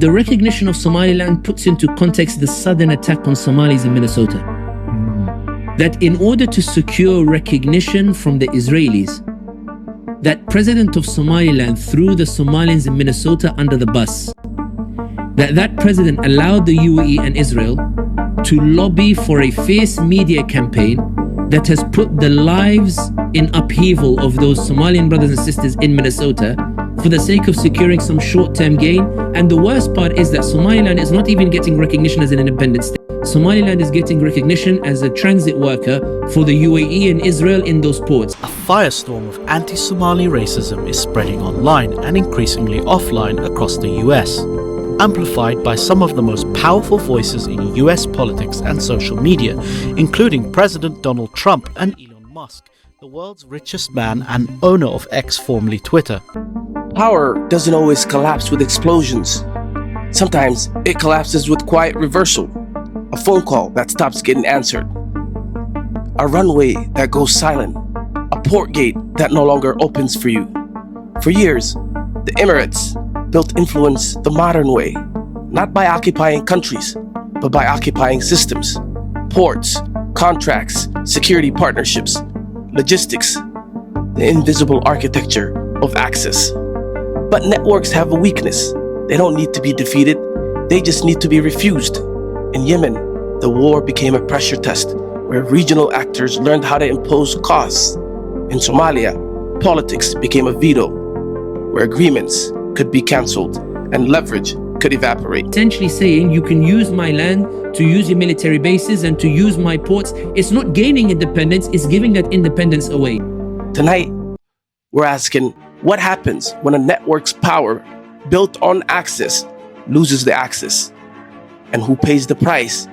The recognition of Somaliland puts into context the sudden attack on Somalis in Minnesota. That in order to secure recognition from the Israelis, that president of Somaliland threw the Somalians in Minnesota under the bus. That president allowed the UAE and Israel to lobby for a fierce media campaign that has put the lives in upheaval of those Somalian brothers and sisters in Minnesota for the sake of securing some short-term gain. And the worst part is that Somaliland is not even getting recognition as an independent state. Somaliland is getting recognition as a transit worker for the UAE and Israel in those ports. A firestorm of anti-Somali racism is spreading online and increasingly offline across the US, amplified by some of the most powerful voices in US politics and social media, including President Donald Trump and Elon Musk, the world's richest man and owner of X, formerly Twitter. Power doesn't always collapse with explosions. Sometimes it collapses with quiet reversal. A phone call that stops getting answered. A runway that goes silent. A port gate that no longer opens for you. For years, the Emirates built influence the modern way, not by occupying countries, but by occupying systems, ports, contracts, security partnerships, logistics, the invisible architecture of access. But networks have a weakness. They don't need to be defeated, they just need to be refused. In Yemen, the war became a pressure test where regional actors learned how to impose costs. In Somalia, politics became a veto where agreements could be cancelled and leverage could evaporate. Essentially saying you can use my land to use your military bases and to use my ports. It's not gaining independence, it's giving that independence away. Tonight, we're asking what happens when a network's power built on access loses the access? And who pays the price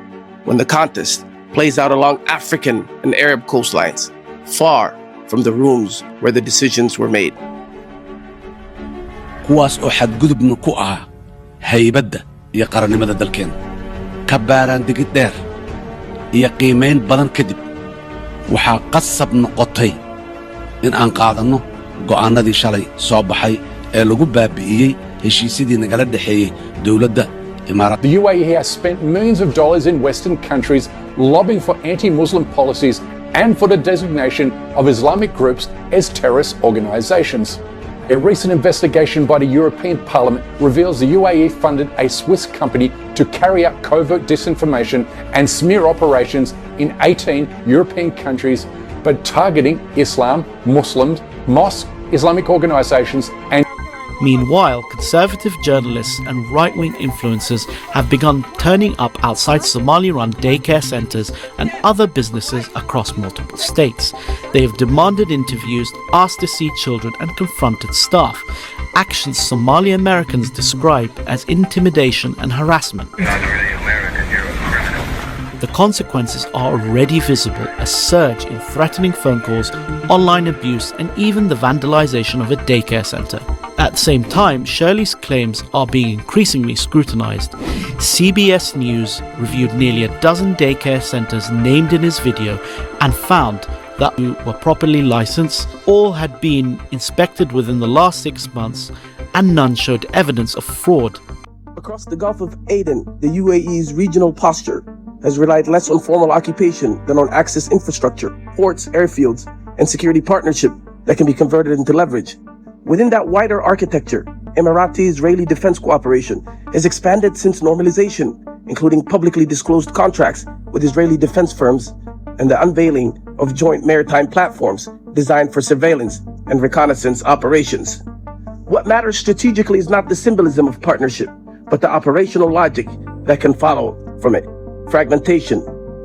when the contest plays out along African and Arab coastlines, far from the rooms where the decisions were made? kuwaas oo xadgudubna ku ah haybadda iyo qarannimada dalkeena ka baaraan digid dheer iyo qiimayn badan kadib waxaa qasab noqotay in aan qaadanno go'aanadii shalay soo baxay ee lagu baabi'iyey heshiisyadii nagala dhaxeeyey dowladda Imaaraat. The UAE has spent millions of dollars in Western countries lobbying for anti-Muslim policies and for the designation of Islamic groups as terrorist organizations. A recent investigation by the European Parliament reveals the UAE funded a Swiss company to carry out covert disinformation and smear operations in 18 European countries, but targeting Islam, Muslims, mosques, Islamic organizations and Meanwhile, conservative journalists and right-wing influencers have begun turning up outside Somali-run daycare centres and other businesses across multiple states. They have demanded interviews, asked to see children and confronted staff, actions Somali Americans describe as intimidation and harassment. The consequences are already visible: a surge in threatening phone calls, online abuse and even the vandalization of a daycare centre. At the same time, Shirley's claims are being increasingly scrutinized. CBS News reviewed nearly a dozen daycare centres named in his video and found that they were properly licensed, all had been inspected within the last 6 months, and none showed evidence of fraud. Across the Gulf of Aden, the UAE's regional posture has relied less on formal occupation than on access infrastructure, ports, airfields, and security partnership that can be converted into leverage. Within that wider architecture, Emirati-Israeli defense cooperation has expanded since normalization, including publicly disclosed contracts with Israeli defense firms and the unveiling of joint maritime platforms designed for surveillance and reconnaissance operations. What matters strategically is not the symbolism of partnership, but the operational logic that can follow from it. Fragmentation,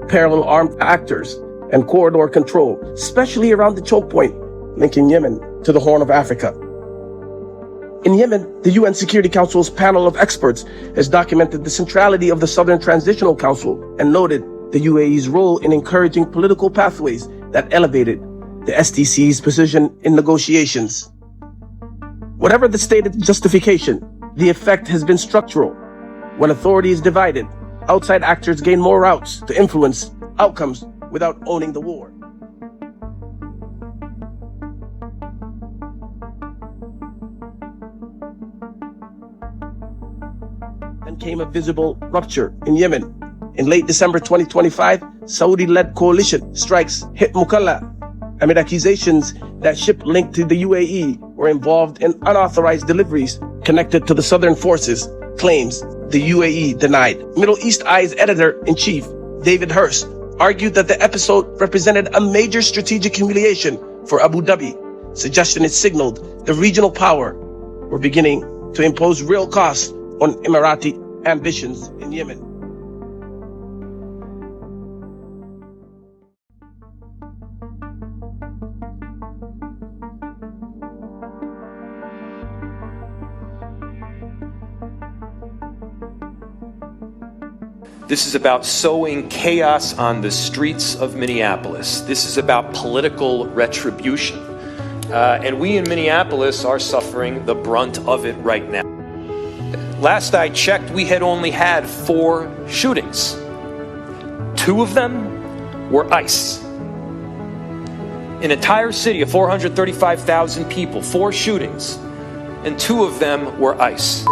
parallel armed actors, and corridor control, especially around the choke point linking Yemen to the Horn of Africa. In Yemen, the UN Security Council's panel of experts has documented the centrality of the Southern Transitional Council and noted the UAE's role in encouraging political pathways that elevated the STC's position in negotiations. Whatever the stated justification, the effect has been structural. When authority is divided, outside actors gain more routes to influence outcomes without owning the war. Then came a visible rupture in Yemen. In late December 2025, Saudi-led coalition strikes hit Mukalla amid accusations that ships linked to the UAE were involved in unauthorized deliveries connected to the Southern forces, claims the UAE denied. Middle East Eye's editor-in-chief, David Hurst, argued that the episode represented a major strategic humiliation for Abu Dhabi, suggesting it signaled the regional power were beginning to impose real costs on Emirati ambitions in Yemen. This is about sowing chaos on the streets of Minneapolis. This is about political retribution. And we in Minneapolis are suffering the brunt of it right now. Last I checked, we had only had 4 shootings. 2 of them were ICE. An entire city of 435,000 people, 4 shootings, and 2 of them were ICE.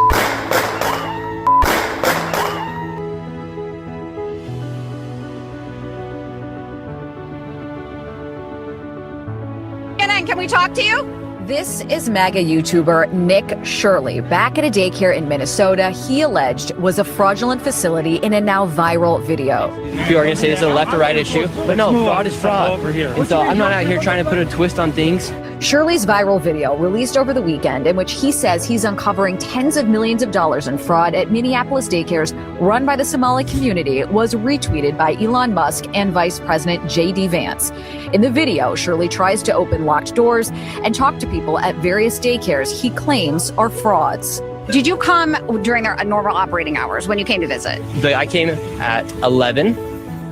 Can we talk to you? This is MAGA YouTuber Nick Shirley. Back at a daycare in Minnesota, he alleged was a fraudulent facility in a now viral video. People are going to say this is a left or right issue, but no, fraud is fraud. And so I'm not out here trying to put a twist on things. Shirley's viral video, released over the weekend, in which he says he's uncovering tens of millions of dollars in fraud at Minneapolis daycares run by the Somali community, was retweeted by Elon Musk and Vice President J.D. Vance. In the video, Shirley tries to open locked doors and talk to people at various daycares he claims are frauds. Did you come during their normal operating hours when you came to visit? I came at 11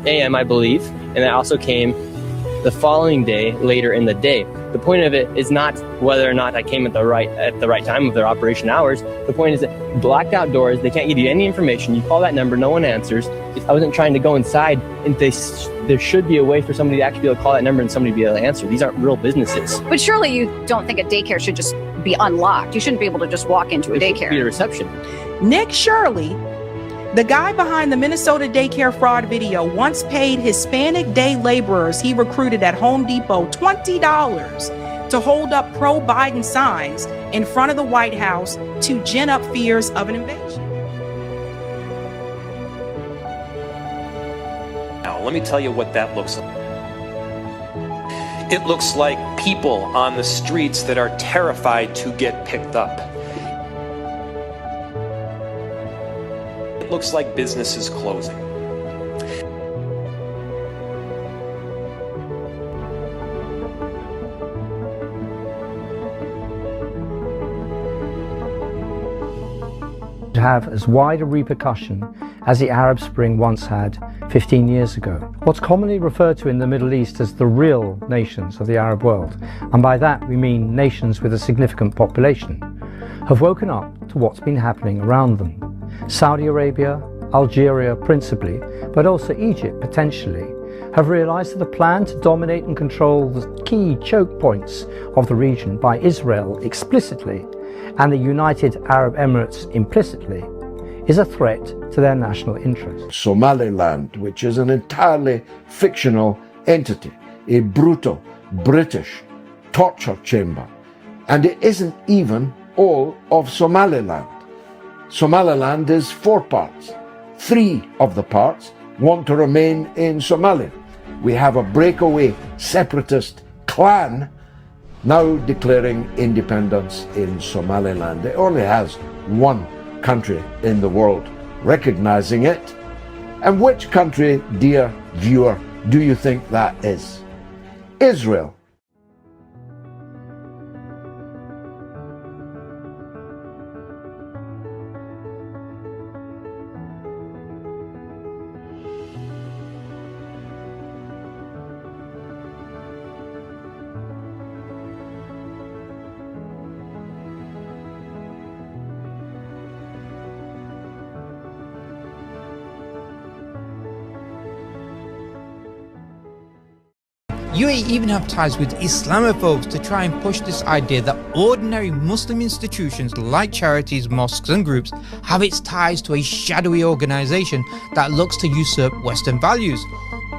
a.m., I believe, and I also came the following day, later in the day. The point of it is not whether or not I came at the right time of their operation hours. The point is that blacked out doors, they can't give you any information. You call that number, no one answers. I wasn't trying to go inside, and there should be a way for somebody to actually be able to call that number and somebody to be able to answer. These aren't real businesses. But surely you don't think a daycare should just be unlocked. You shouldn't be able to just walk into a daycare. Should be a reception. Nick Shirley, the guy behind the Minnesota daycare fraud video, once paid Hispanic day laborers he recruited at Home Depot $20 to hold up pro-Biden signs in front of the White House to gin up fears of an invasion. Now, let me tell you what that looks like. It looks like people on the streets that are terrified to get picked up. It looks like businesses closing. To have as wide a repercussion as the Arab Spring once had 15 years ago. What's commonly referred to in the Middle East as the real nations of the Arab world, and by that we mean nations with a significant population, have woken up to what's been happening around them. Saudi Arabia, Algeria principally, but also Egypt potentially, have realized that the plan to dominate and control the key choke points of the region by Israel explicitly and the United Arab Emirates implicitly is a threat to their national interests. Somaliland, which is an entirely fictional entity, a brutal British torture chamber, and it isn't even all of Somaliland. Somaliland is 4 parts. 3 of the parts want to remain in Somalia. We have a breakaway separatist clan now declaring independence in Somaliland. It only has 1 country in the world recognizing it. And which country, dear viewer, do you think that is? Israel. UAE even have ties with Islamophobes to try and push this idea that ordinary Muslim institutions like charities, mosques and groups have its ties to a shadowy organization that looks to usurp Western values.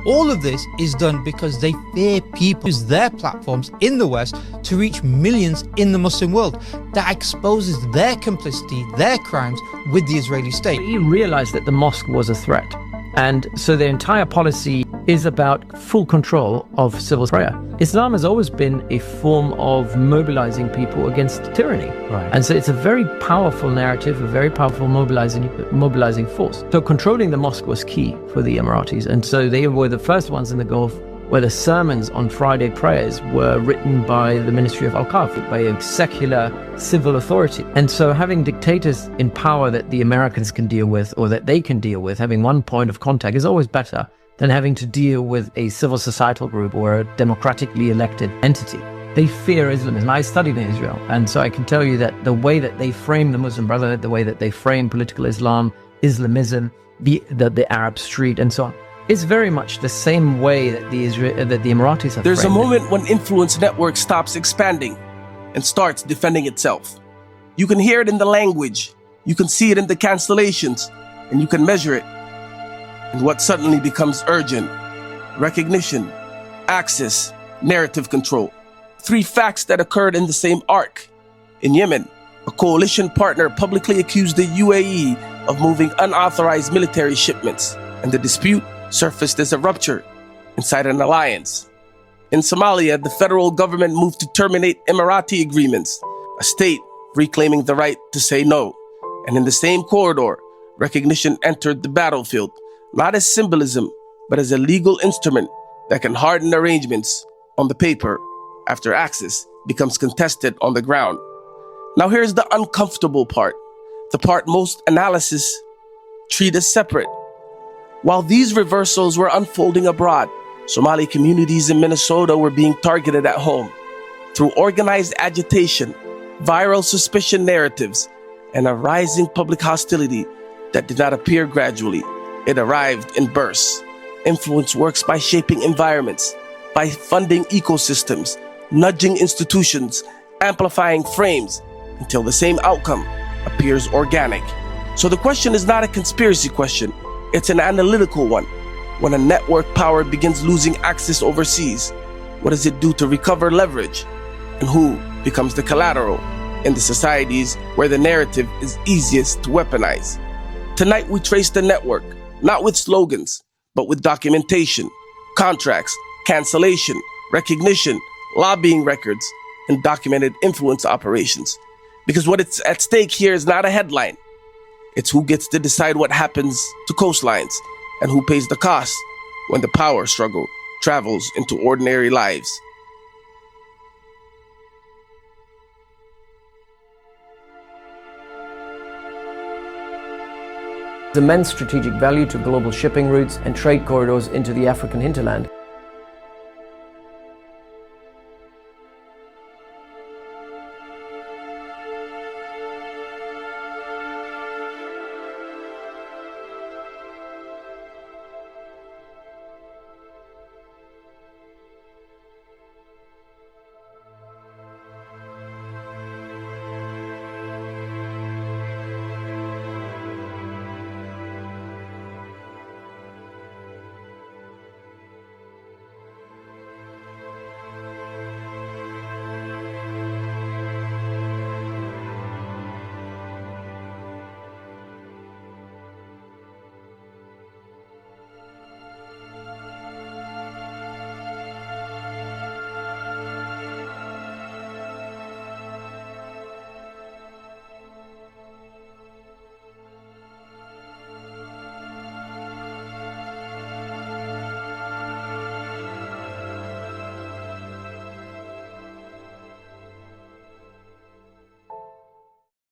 All of this is done because they fear people use their platforms in the West to reach millions in the Muslim world. That exposes their complicity, their crimes with the Israeli state. He realized that the mosque was a threat. And so their entire policy is about full control of civil prayer. Islam has always been a form of mobilizing people against tyranny. Right. And so it's a very powerful narrative, a very powerful mobilizing force. So controlling the mosque was key for the Emiratis. And so they were the first ones in the Gulf where the sermons on Friday prayers were written by the Ministry of Al-Qaf, by a secular civil authority. And so having dictators in power that the Americans can deal with, or that they can deal with, having one point of contact is always better than having to deal with a civil societal group or a democratically elected entity. They fear Islamism. I studied in Israel, and so I can tell you that the way that they frame the Muslim Brotherhood, the way that they frame political Islam, Islamism, the Arab street, and so on, it's very much the same way that the Emiratis have There's a framed it. moment when Influence Network stops expanding and starts defending itself. You can hear it in the language, you can see it in the cancellations, and you can measure it in what suddenly becomes urgent: recognition, access, narrative control. Three facts that occurred in the same arc. In Yemen, a coalition partner publicly accused the UAE of moving unauthorized military shipments, and the dispute surfaced as a rupture inside an alliance. In Somalia, the federal government moved to terminate Emirati agreements, a state reclaiming the right to say no. And in the same corridor, recognition entered the battlefield, not as symbolism, but as a legal instrument that can harden arrangements on the paper after access becomes contested on the ground. Now here's the uncomfortable part, the part most analysts treat as separate. While these reversals were unfolding abroad, Somali communities in Minnesota were being targeted at home through organized agitation, viral suspicion narratives, and a rising public hostility that did not appear gradually. It arrived in bursts. Influence works by shaping environments, by funding ecosystems, nudging institutions, amplifying frames, until the same outcome appears organic. So the question is not a conspiracy question, it's an analytical one. When a network power begins losing access overseas, what does it do to recover leverage? And who becomes the collateral in the societies where the narrative is easiest to weaponize? Tonight we trace the network, not with slogans, but with documentation, contracts, cancellation, recognition, lobbying records, and documented influence operations. Because what is at stake here is not a headline. It's who gets to decide what happens to coastlines and who pays the cost when the power struggle travels into ordinary lives. Immense strategic value to global shipping routes and trade corridors into the African hinterland.